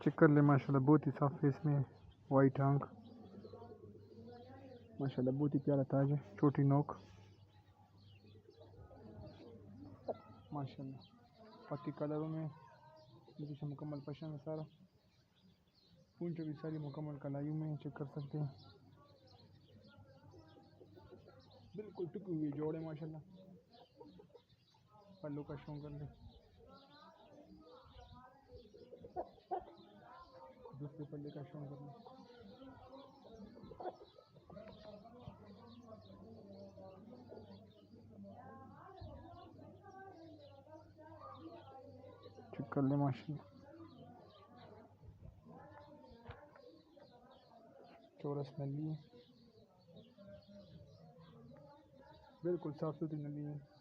Check कर ले माशाल्लाह, बहुत ही साफ फेस में है। वाइट आंख, माशाल्लाह बहुत ही प्यारा ताज है। छोटी नोक माशाल्लाह, बाकी कलरों में मुझे मुकम्मल पसंद है सारा। पूंछें भी सारी मुकम्मल कलाइयों में चेक कर सकते हैं। बिल्कुल टुकी हुई जोड़े माशाल्लाह। पल्लू का शौक कर ले, दूसरे पल्ले का शौक कर ले। चेक कर ले माशाल्लाह, चौरस नली है, बिल्कुल साफ सुथरी नली है।